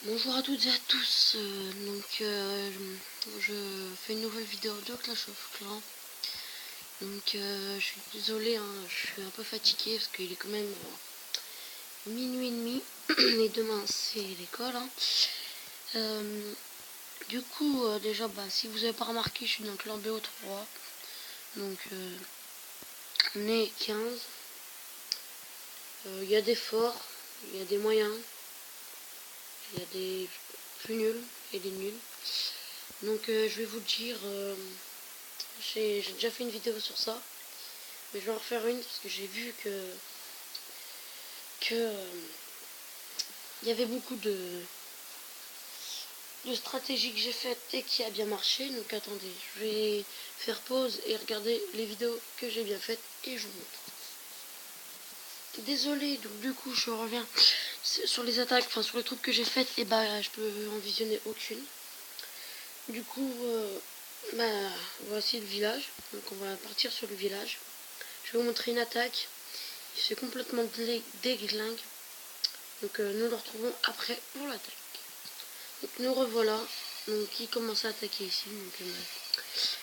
Bonjour à toutes et à tous, je fais une nouvelle vidéo de Clash of Clans. Je suis désolée, hein, je suis un peu fatiguée parce qu'il est quand même minuit et demi et demain c'est l'école. Déjà, si vous avez pas remarqué, je suis dans le clan BO3, on est 15. Il y a des forts, il y a des moyens, il y a des plus nuls et des nuls. Je vais vous dire, j'ai déjà fait une vidéo sur ça, mais je vais en refaire une parce que j'ai vu que il y avait beaucoup de stratégies que j'ai faites et qui a bien marché. Donc attendez, je vais faire pause et regarder les vidéos que j'ai bien faites et je vous montre. Désolé, donc du coup je reviens sur les attaques, enfin sur les troupes que j'ai faites, et je peux en visionner aucune. Du coup, voici le village. Donc on va partir sur le village. Je vais vous montrer une attaque. C'est complètement déglingue. Nous le retrouvons après pour l'attaque. Donc nous revoilà. Donc il commence à attaquer ici.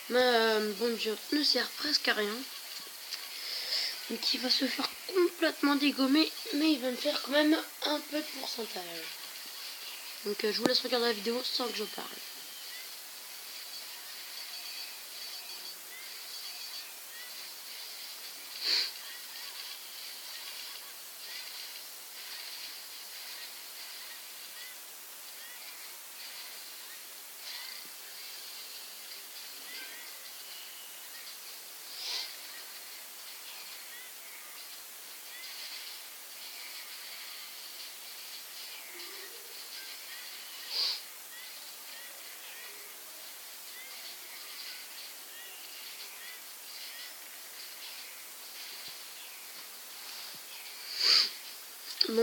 Ma bonne Dieu ne sert presque à rien. Donc il va se faire complètement dégommer, mais il va me faire quand même un peu de pourcentage. Je vous laisse regarder la vidéo sans que je parle. Vous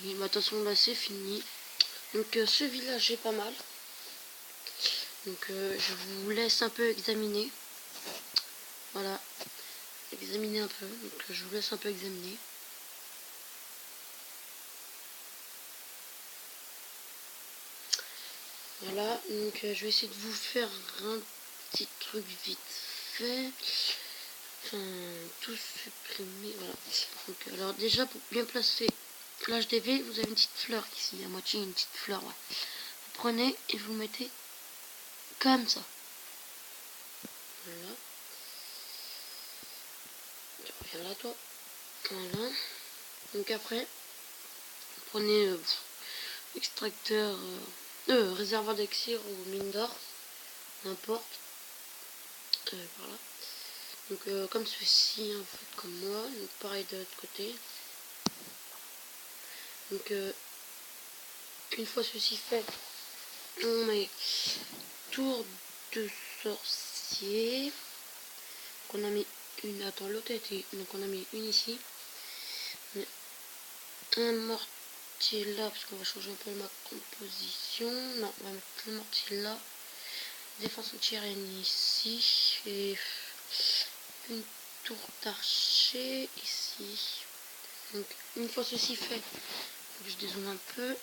voyez, de toute façon là c'est fini. Ce village est pas mal. Je vous laisse un peu examiner. Voilà, examiner un peu. Je vous laisse un peu examiner. Voilà, je vais essayer de vous faire un petit truc vite fait. Enfin, tout supprimer, voilà. Alors déjà, pour bien placer l'HDV, vous avez une petite fleur ici, à moitié une petite fleur, ouais. Vous prenez et vous mettez comme ça. Voilà. Reviens là, toi. Voilà. Donc après, vous prenez extracteur, réservoir d'exir ou mine d'or, n'importe. Voilà. Comme ceci, hein, vous faites comme moi. Donc pareil de l'autre côté. Une fois ceci fait, on met tour de sorcier. On a mis une. Attends, l'autre était. Donc on a mis une ici. Un mortier là, parce qu'on va changer un peu ma composition. Non, on va mettre le mortier là. Défense anti-aérienne ici. Et une tour d'archer ici. Donc une fois ceci fait, je dézoome un peu.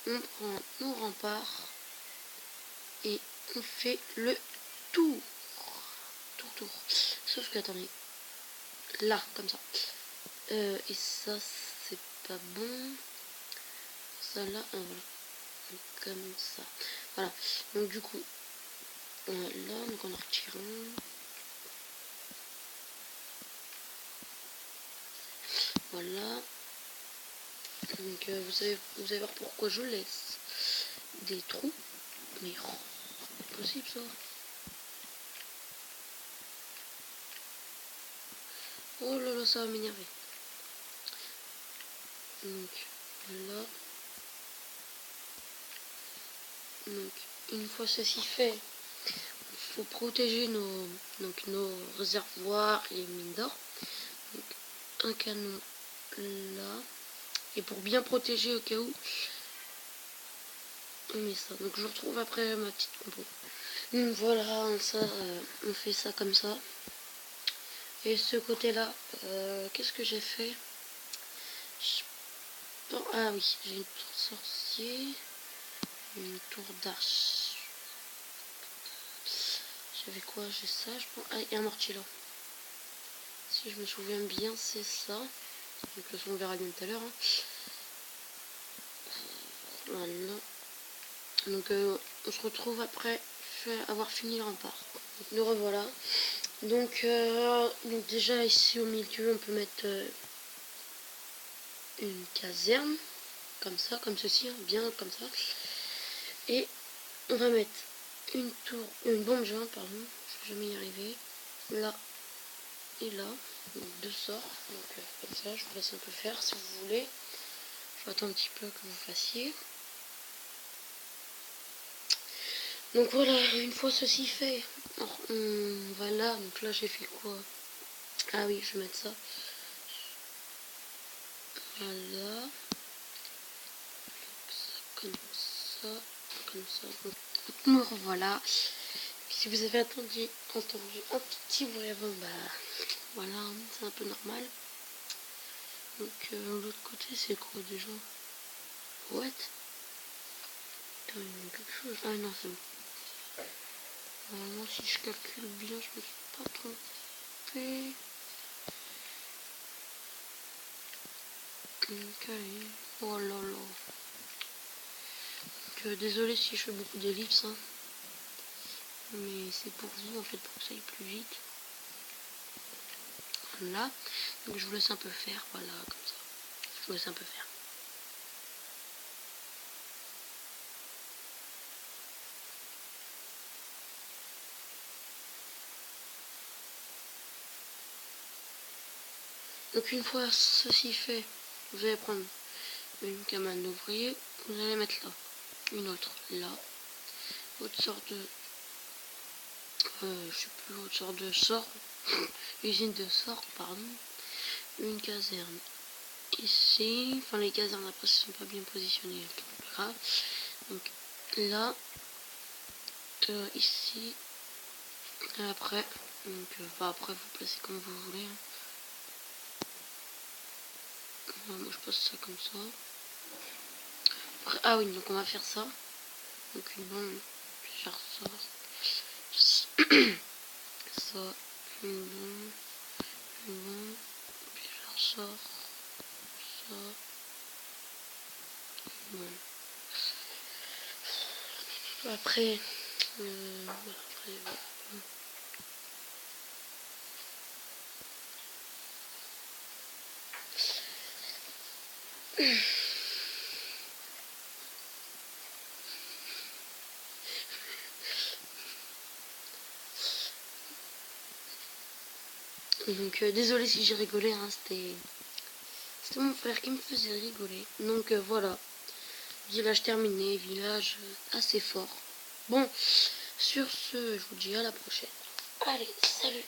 On prend nos remparts et on fait le tour. Tour. Sauf que attendez, là comme ça. Et ça c'est pas bon. Ça là, voilà. Donc, comme ça. Voilà. Donc du coup, là donc on en retire un. Voilà. Donc vous allez voir pourquoi je laisse des trous. Mais oh, c'est possible ça. Oh là là, ça va m'énerver. Donc là. Donc une fois ceci fait, il faut protéger nos réservoirs et mines d'or. Donc un canon là. Et pour bien protéger au cas où, on met ça. Donc je retrouve après ma petite compo. Donc voilà, ça, on fait ça comme ça. Et ce côté-là, qu'est-ce que j'ai fait? Ah oui, j'ai une tour sorcier. une tour d'arche. J'avais quoi? J'ai ça, je pense. Ah, et un mortier là. Si je me souviens bien, c'est ça. Donc, de toute façon, on verra bien tout à l'heure. Hein. Voilà. Donc, on se retrouve après avoir fini le rempart. Donc, nous revoilà. Donc déjà, ici au milieu, on peut mettre une caserne. Comme ça, comme ceci, hein, bien comme ça. Et on va mettre une tour, une bombe géante, pardon. Je vais jamais y arriver. Là et là. Donc, deux sorts. Donc, comme ça, je vous laisse un peu faire si vous voulez. Je vais attendre un petit peu que vous fassiez. Donc voilà, une fois ceci fait, on va là. Donc là, j'ai fait quoi? Ah oui, je vais mettre ça. Voilà. Comme ça, comme ça. Donc, nous revoilà. Si vous avez entendu un petit bruit avant, bah voilà, c'est un peu normal. Donc l'autre côté, c'est quoi déjà? What? Attends, il y a quelque chose. Ah non, c'est bon. Normalement, si je calcule bien, je me suis pas trompé. Ok. Oh là là. Donc, désolé si je fais beaucoup d'ellipses, hein. Mais c'est pour vous en fait, pour que ça aille plus vite. Voilà. Donc je vous laisse un peu faire, voilà, comme ça. Je vous laisse un peu faire. Donc une fois ceci fait, vous allez prendre une cabane d'ouvrier, vous allez mettre là, une autre là, autre sorte de, je sais plus, autre sorte de sort, usine de sort, pardon, une caserne ici, enfin les casernes après ne sont pas bien positionnées, c'est pas grave, donc là, ici, et après, donc après vous placez comme vous voulez, hein. Moi je passe ça comme ça. Après, ah oui, donc on va faire ça. Donc une bombe, puis je ressors. Ça, une bombe, puis je ressors. Ça, une bombe. Après, voilà, après, voilà. Donc désolé si j'ai rigolé, hein, c'était mon frère qui me faisait rigoler. Donc voilà, village terminé, village assez fort. Bon, sur ce, je vous dis à la prochaine. Allez, salut.